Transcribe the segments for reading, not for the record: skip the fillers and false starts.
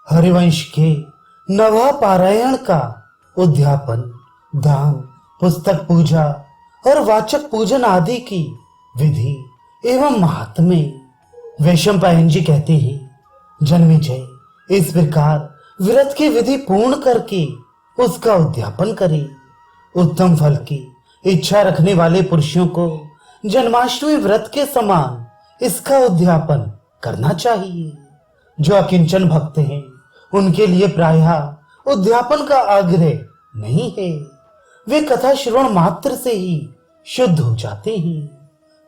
हरिवंश के नवा पारायण का उद्यापन, दान, पुस्तक पूजा और वाचक पूजन आदि की विधि एवं महात्म्य। वैशंपायन जी कहते हैं, जन्मेजय इस प्रकार व्रत की विधि पूर्ण करके उसका उद्यापन करे। उत्तम फल की इच्छा रखने वाले पुरुषों को जन्माष्टमी व्रत के समान इसका उद्यापन करना चाहिए। जो अकिंचन भक्त हैं उनके लिए प्रायः उद्यापन का आग्रह नहीं है। वे कथा श्रवण मात्र से ही शुद्ध हो जाते हैं,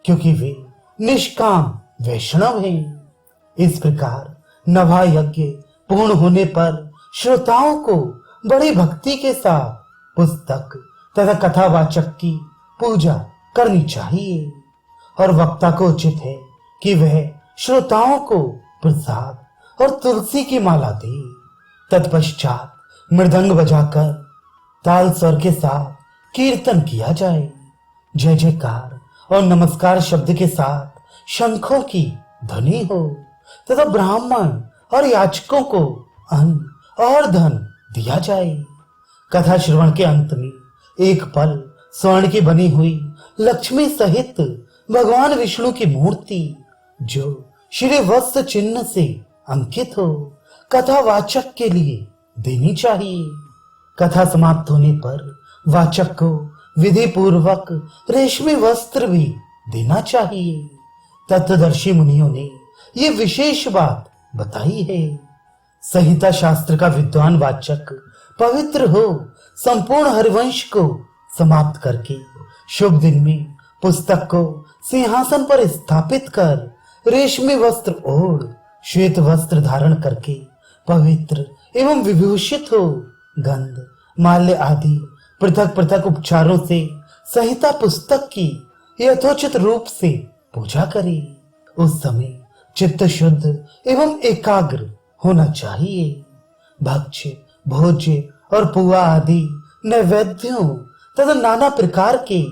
क्योंकि वे निष्काम वैष्णव हैं। इस प्रकार नवा यज्ञ पूर्ण होने पर श्रोताओं को बड़ी भक्ति के साथ पुस्तक तथा कथावाचक की पूजा करनी चाहिए और वक्ता को उचित है कि वह श्रोताओं को प्रसाद और तुलसी की माला दे। तत्पश्चात मृदंग बजाकर ताल स्वर के साथ कीर्तन किया जाए। जय जयकार और नमस्कार शब्द के साथ शंखों की ध्वनि हो तथा ब्राह्मण और याचकों को अन्न और धन दिया जाए। कथा श्रवण के अंत में एक पल स्वर्ण की बनी हुई लक्ष्मी सहित भगवान विष्णु की मूर्ति जो श्री वत्स चिन्ह से अंकित हो कथावाचक के लिए देनी चाहिए। कथा समाप्त होने पर वाचक को विधि पूर्वक रेशमी वस्त्र भी देना चाहिए। तत्वदर्शी मुनियों ने ये विशेष बात बताई है। संहिता शास्त्र का विद्वान वाचक पवित्र हो संपूर्ण हरिवंश को समाप्त करके शुभ दिन में पुस्तक को सिंहासन पर स्थापित कर रेशमी वस्त्र ओढ़ श्वेत वस्त्र धारण करके पवित्र एवं विभूषित हो गंध माल्य आदि पृथक पृथक उपचारों से संहिता पुस्तक की यथोचित रूप से पूजा करे। उस समय चित्त शुद्ध एवं एकाग्र होना चाहिए। भक्ष्य भोज्य और पुआ आदि नैवेद्यों तथा नाना प्रकार के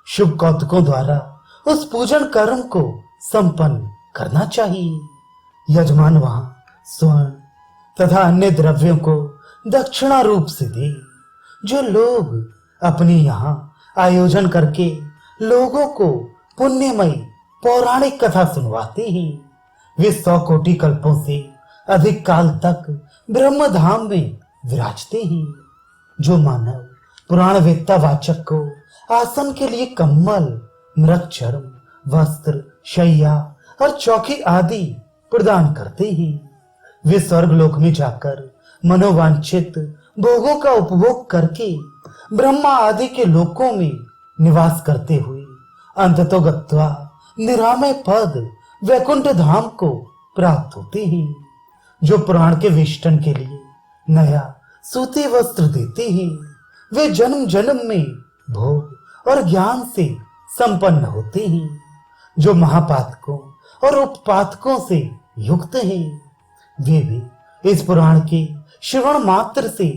शुभ कौतुकों द्वारा उस पूजन कर्म को संपन्न करना चाहिए। यजमान वहां स्वर्ण तथा अन्य द्रव्यों को दक्षिणा रूप से दे। जो लोग अपने यहाँ आयोजन करके लोगों को पुण्यमयी पौराणिक कथा सुनवाते हैं, वे 100 कोटि कल्पों से अधिक काल तक ब्रह्म धाम में विराजते हैं। जो मानव पुराण वेत्ता वाचक को आसन के लिए कम्बल, मृग चर्म, वस्त्र, शैया और चौकी आदि प्रदान करते हैं, वे स्वर्ग लोक में जाकर मनोवांछित भोगों का उपभोग करके ब्रह्मा आदि के लोकों में निवास करते हुए अंततो गत्वा निरामय पद वैकुंठ धाम को प्राप्त होते हैं। जो पुराण के वेष्टन के लिए नया सूती वस्त्र देते हैं, वे जन्म जन्म में भोग और ज्ञान से संपन्न होते हैं। जो महापातकों और उपपातकों से युक्त हैं, वे भी इस पुराण के श्रवण मात्र से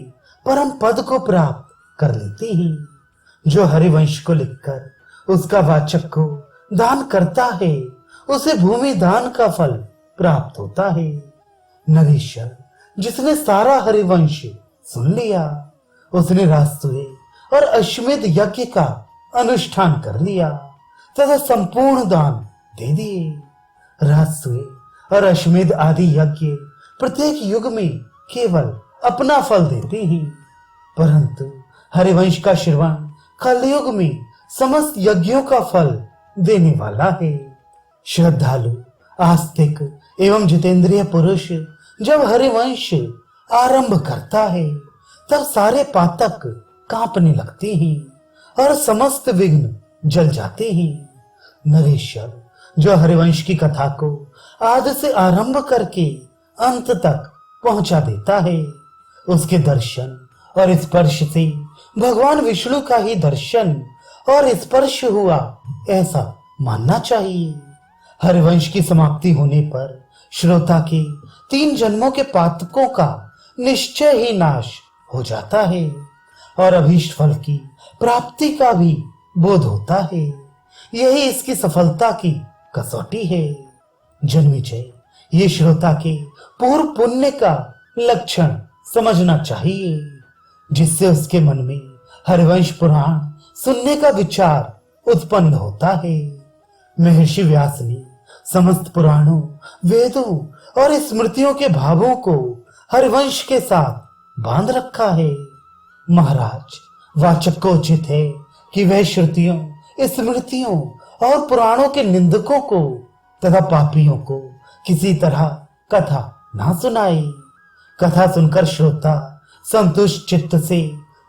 परम पद को प्राप्त कर लेते हैं। जो हरिवंश को लिखकर उसका वाचक को दान करता है, उसे भूमि दान का फल प्राप्त होता है। नरेश्वर जिसने सारा हरिवंश सुन लिया, उसने राजसूय और अश्वमेध यज्ञ का अनुष्ठान कर लिया तथा संपूर्ण दान दे दिए। राजसूय और अश्वमेध आदि यज्ञ प्रत्येक युग में केवल अपना फल देते हैं, परंतु हरिवंश का श्रवण कलयुग में समस्त यज्ञों का फल देने वाला है। श्रद्धालु, आस्तिक एवं जितेंद्रिय पुरुष जब हरिवंश आरंभ करता है, तब सारे पातक कांपने लगते हैं और समस्त विघ्न जल जाते हैं। नरेश्वर जो हरिवंश की कथा को आदि से आरंभ करके अंत तक पहुंचा देता है, उसके दर्शन और स्पर्श से भगवान विष्णु का ही दर्शन और स्पर्श हुआ ऐसा मानना चाहिए। हरिवंश की समाप्ति होने पर श्रोता के 3 जन्मों के पातकों का निश्चय ही नाश हो जाता है और अभीष्ट फल की प्राप्ति का भी बोध होता है। यही इसकी सफलता की कसौटी है। जन्मेजय ये श्रोता के पूर्व पुण्य का लक्षण समझना चाहिए, जिससे उसके मन में हरिवंश पुराण सुनने का विचार उत्पन्न होता है। महर्षि व्यास ने समस्त पुराणों, वेदों और स्मृतियों के भावों को हरिवंश के साथ बांध रखा है। महाराज, वाचक को उचित है कि वह श्रुतियों, स्मृतियों और पुराणों के निंदकों को तथा पापियों को किसी तरह कथा ना सुनाए। कथा सुनकर श्रोता संतुष्ट चित्त से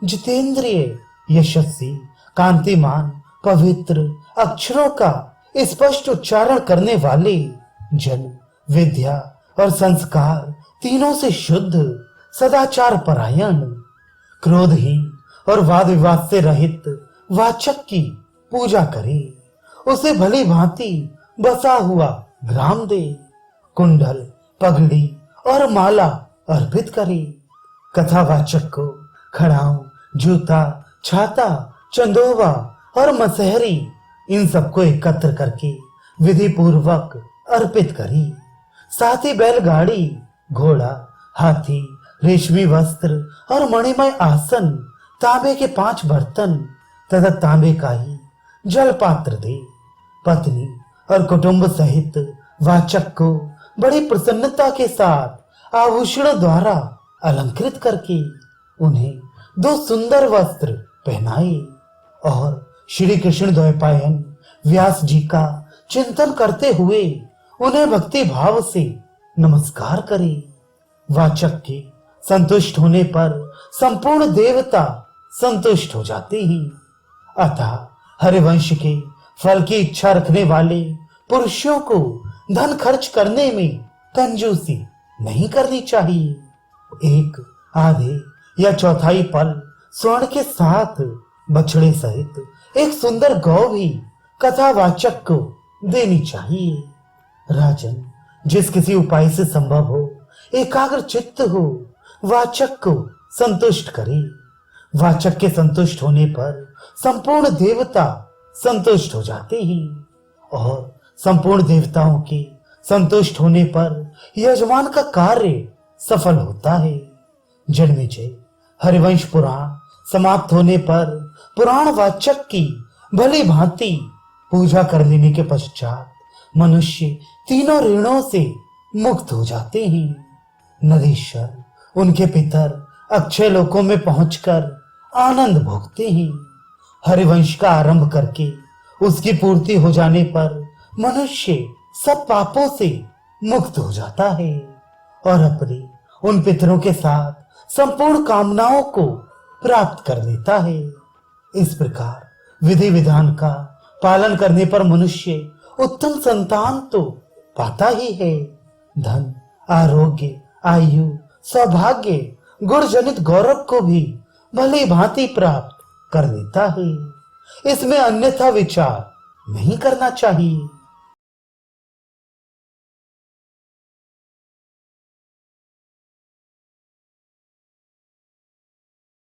जितेंद्रिय, यशस्वी, कांतिमान, पवित्र अक्षरों का स्पष्ट उच्चारण करने वाले जन, विद्या और संस्कार तीनों से शुद्ध, सदाचार परायण, क्रोधहीन और वाद विवाद से रहित वाचक की पूजा करे। उसे भली भांति बसा हुआ ग्राम दे, कुंडल, पगड़ी और माला अर्पित करे। कथावाचक को खड़ाऊ, जूता, छाता, चंदोवा और मसहरी इन सबको एकत्र करके विधि पूर्वक अर्पित करी। साथ ही बैलगाड़ी, घोड़ा, हाथी, रेशमी वस्त्र और मणिमय आसन, तांबे के 5 बर्तन तथा तांबे का ही जल पात्र दे। पत्नी और कुटुंब सहित वाचक को बड़ी प्रसन्नता के साथ आभूषणों द्वारा अलंकृत करके उन्हें 2 सुंदर वस्त्र पहनाए और श्री कृष्ण द्वैपायन व्यास जी का चिंतन करते हुए उन्हें भक्ति भाव से नमस्कार करे। वाचक के संतुष्ट होने पर संपूर्ण देवता संतुष्ट हो जाते हैं। अतः हरिवंश के फल की इच्छा रखने वाले पुरुषों को धन खर्च करने में कंजूसी नहीं करनी चाहिए। 1 आधे या चौथाई पल स्वर्ण के साथ बछड़े सहित एक सुंदर गौ भी कथावाचक को देनी चाहिए। राजन, जिस किसी उपाय से संभव हो, एकाग्र चित्त हो, वाचक को संतुष्ट करे। वाचक के संतुष्ट होने पर संपूर्ण देवता संतुष्ट हो जाते हैं और संपूर्ण देवताओं के संतुष्ट होने पर यजमान का कार्य सफल होता है। जन्मेजय, हरिवंश पुराण समाप्त होने पर पुराण वाचक की भली भांति पूजा कर लेने के पश्चात मनुष्य तीनों ऋणों से मुक्त हो जाते हैं। नदीश्वर, उनके पितर अक्षय लोकों में पहुंचकर आनंद भोगते हैं। हरिवंश का आरंभ करके उसकी पूर्ति हो जाने पर मनुष्य सब पापों से मुक्त हो जाता है और अपने उन पितरों के साथ संपूर्ण कामनाओं को प्राप्त कर लेता है। इस प्रकार विधि विधान का पालन करने पर मनुष्य उत्तम संतान तो पाता ही है, धन, आरोग्य, आयु, सौभाग्य, गुण जनित गौरव को भी भली भांति प्राप्त कर लेता है। इसमें अन्यथा विचार नहीं करना चाहिए।